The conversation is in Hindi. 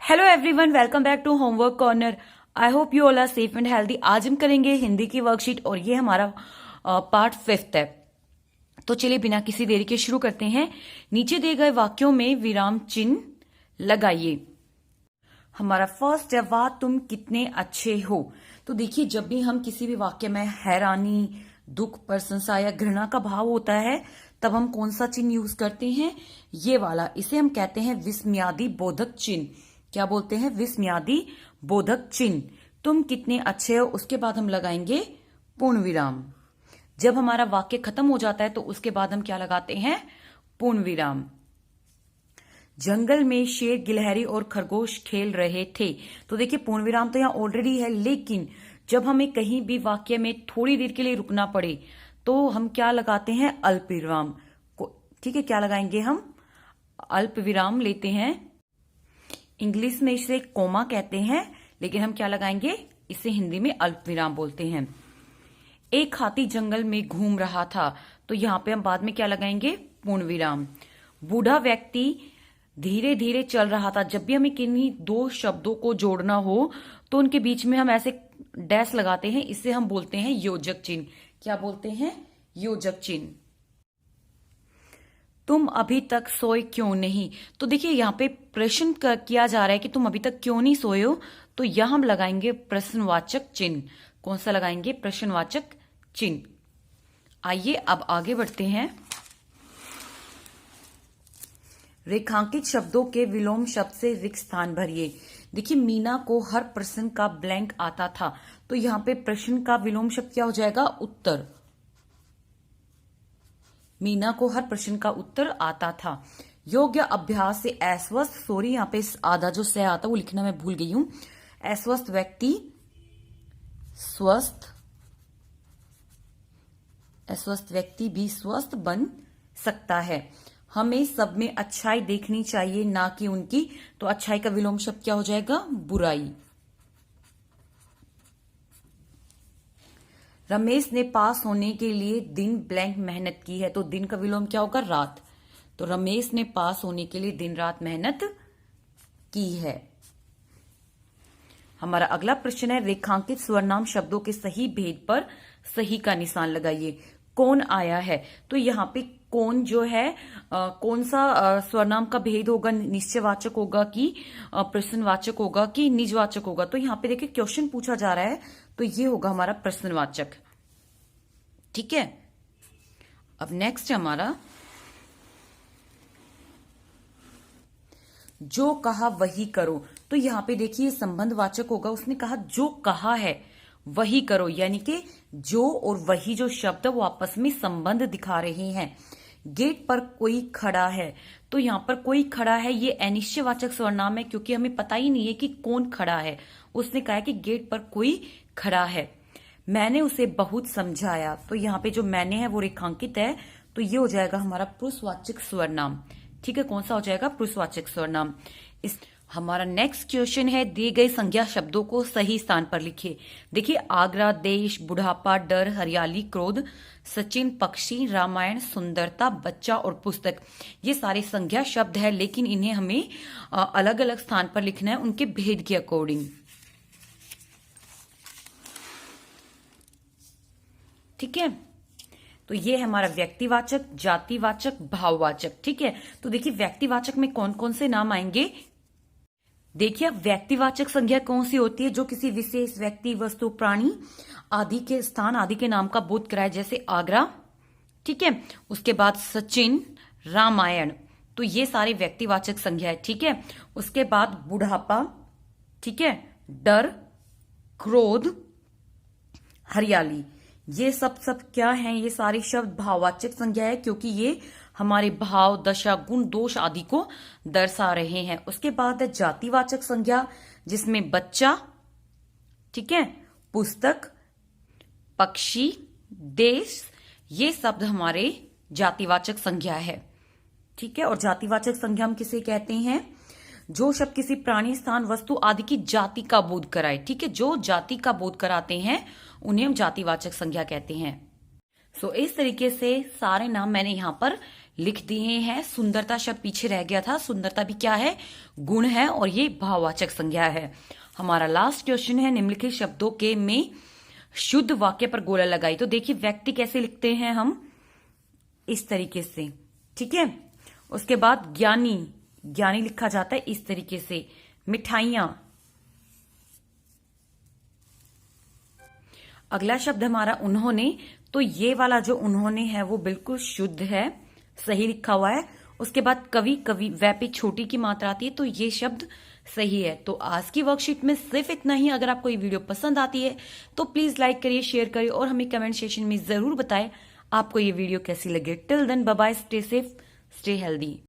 Hello everyone, welcome back to homework corner. I hope you all are safe and healthy. आज हम करेंगे हिंदी की वर्कशीट और ये हमारा पार्ट 5 है। तो चलिए बिना किसी देरी के शुरू करते हैं। नीचे दिए गए वाक्यों में विराम चिन्ह लगाइए। हमारा फर्स्ट है, वाह तुम कितने अच्छे हो। तो देखिए, जब भी हम किसी भी वाक्य में हैरानी, दुख, प्रशंसा या घृणा का भाव होता है तब हम कौन सा चिन्ह यूज करते हैं? ये वाला। इसे हम कहते हैं विस्मयादि बोधक चिन्ह। क्या बोलते हैं? विस्मयादि बोधक चिन्ह। तुम कितने अच्छे हो, उसके बाद हम लगाएंगे पूर्ण विराम। जब हमारा वाक्य खत्म हो जाता है तो उसके बाद हम क्या लगाते हैं? पूर्ण विराम। जंगल में शेर, गिलहरी और खरगोश खेल रहे थे। तो देखिए, पूर्ण विराम तो यहाँ ऑलरेडी है, लेकिन जब हमें कहीं भी वाक्य में थोड़ी देर के लिए रुकना पड़े तो हम क्या लगाते हैं? अल्प विराम। ठीक है, क्या लगाएंगे हम? अल्प विराम लेते हैं। इंग्लिश में इसे कोमा कहते हैं, लेकिन हम क्या लगाएंगे? इसे हिंदी में अल्प विराम बोलते हैं। एक हाथी जंगल में घूम रहा था। तो यहां पे हम बाद में क्या लगाएंगे? पूर्ण विराम। बूढ़ा व्यक्ति धीरे धीरे चल रहा था। जब भी हमें किन्हीं दो शब्दों को जोड़ना हो तो उनके बीच में हम ऐसे डैश लगाते हैं। इसे हम बोलते हैं योजक चिन्ह। क्या बोलते हैं? योजक चिन्ह। तुम अभी तक सोए क्यों नहीं? तो देखिए, यहाँ पे प्रश्न किया जा रहा है कि तुम अभी तक क्यों नहीं सोए हो। तो यहां हम लगाएंगे प्रश्नवाचक चिन्ह। कौन सा लगाएंगे? प्रश्नवाचक चिन्ह। आइए अब आगे बढ़ते हैं। रेखांकित शब्दों के विलोम शब्द से रिक्त स्थान भरिए। देखिए, मीना को हर प्रश्न का ब्लैंक आता था। तो यहाँ पे प्रश्न का विलोम शब्द क्या हो जाएगा? उत्तर। मीना को हर प्रश्न का उत्तर आता था। योग्य अभ्यास से अस्वस्थ, सॉरी यहाँ पे आधा जो से आता वो लिखना मैं भूल गई हूं। अस्वस्थ व्यक्ति स्वस्थ, अस्वस्थ व्यक्ति भी स्वस्थ बन सकता है। हमें सब में अच्छाई देखनी चाहिए, ना कि उनकी। तो अच्छाई का विलोम शब्द क्या हो जाएगा? बुराई। रमेश ने पास होने के लिए दिन ब्लैंक मेहनत की है। तो दिन का विलोम क्या होगा? रात। तो रमेश ने पास होने के लिए दिन रात मेहनत की है। हमारा अगला प्रश्न है, रेखांकित स्वरनाम शब्दों के सही भेद पर सही का निशान लगाइए। कौन आया है? तो यहाँ पे कौन जो है कौन सा स्वरनाम का भेद होगा? निश्चयवाचक होगा कि प्रश्नवाचक होगा कि निजवाचक होगा? तो यहाँ पे देखिए, क्वेश्चन पूछा जा रहा है तो ये होगा हमारा प्रश्नवाचक। ठीक है। अब नेक्स्ट हमारा, जो कहा वही करो। तो यहां पे देखिए, संबंधवाचक होगा। उसने कहा जो कहा है वही करो, यानी कि जो और वही जो शब्द वो आपस में संबंध दिखा रहे हैं। गेट पर कोई खड़ा है। तो यहां पर कोई खड़ा है, ये अनिश्चयवाचक सर्वनाम है, क्योंकि हमें पता ही नहीं है कि कौन खड़ा है। उसने कहा कि गेट पर कोई खड़ा है। मैंने उसे बहुत समझाया। तो यहाँ पे जो मैंने है वो रेखांकित है, तो ये हो जाएगा हमारा पुरुषवाचक सर्वनाम। ठीक है, कौन सा हो जाएगा? पुरुषवाचक सर्वनाम। इस हमारा नेक्स्ट क्वेश्चन है, दिए गए संज्ञा शब्दों को सही स्थान पर लिखिए। देखिए, आगरा, देश, बुढ़ापा, डर, हरियाली, क्रोध, सचिन, पक्षी, रामायण, सुंदरता, बच्चा और पुस्तक, ये सारे संज्ञा शब्द है, लेकिन इन्हें हमें अलग अलग स्थान पर लिखना है उनके भेद के अकॉर्डिंग। ठीक है, तो ये है हमारा व्यक्तिवाचक, जातिवाचक, भाववाचक। ठीक है, तो देखिए व्यक्तिवाचक में कौन कौन से नाम आएंगे। देखिए, व्यक्तिवाचक संज्ञा कौन सी होती है? जो किसी विशेष व्यक्ति, वस्तु, प्राणी आदि के स्थान आदि के नाम का बोध कराए, जैसे आगरा। ठीक है, उसके बाद सचिन, रामायण। तो ये सारे व्यक्तिवाचक संज्ञा है। ठीक है, उसके बाद बुढ़ापा, ठीक है, डर, क्रोध, हरियाली, ये सब क्या हैं? ये सारे शब्द भाववाचक संज्ञा है, क्योंकि ये हमारे भाव, दशा, गुण, दोष आदि को दर्शा रहे हैं। उसके बाद है जातिवाचक संज्ञा, जिसमें बच्चा, ठीक है, पुस्तक, पक्षी, देश, ये शब्द हमारे जातिवाचक संज्ञा है। ठीक है, और जातिवाचक संज्ञा हम किसे कहते हैं? जो शब्द किसी प्राणी, स्थान, वस्तु आदि की जाति का बोध कराए। ठीक है, जो जाति का बोध कराते हैं उन्हें हम जातिवाचक संज्ञा कहते हैं। इस तरीके से सारे नाम मैंने यहां पर लिख दिए हैं। सुंदरता शब्द पीछे रह गया था। सुंदरता भी क्या है? गुण है और ये भाववाचक संज्ञा है। हमारा लास्ट क्वेश्चन है, निम्नलिखित शब्दों के में शुद्ध वाक्य पर गोला लगाई। तो देखिए व्यक्ति कैसे लिखते हैं हम, इस तरीके से, ठीक है। उसके बाद ज्ञानी, ज्ञानी लिखा जाता है इस तरीके से। मिठाइयां, अगला शब्द हमारा उन्होंने। तो ये वाला जो उन्होंने है वो बिल्कुल शुद्ध है, सही लिखा हुआ है। उसके बाद कवि, कवि वै पे छोटी की मात्रा आती है, तो ये शब्द सही है। तो आज की वर्कशीट में सिर्फ इतना ही। अगर आपको ये वीडियो पसंद आती है तो प्लीज लाइक करिए, शेयर करिए और हमें कमेंट सेक्शन में जरूर बताएं आपको ये वीडियो कैसी लगे। Till then bye bye, stay safe, stay healthy.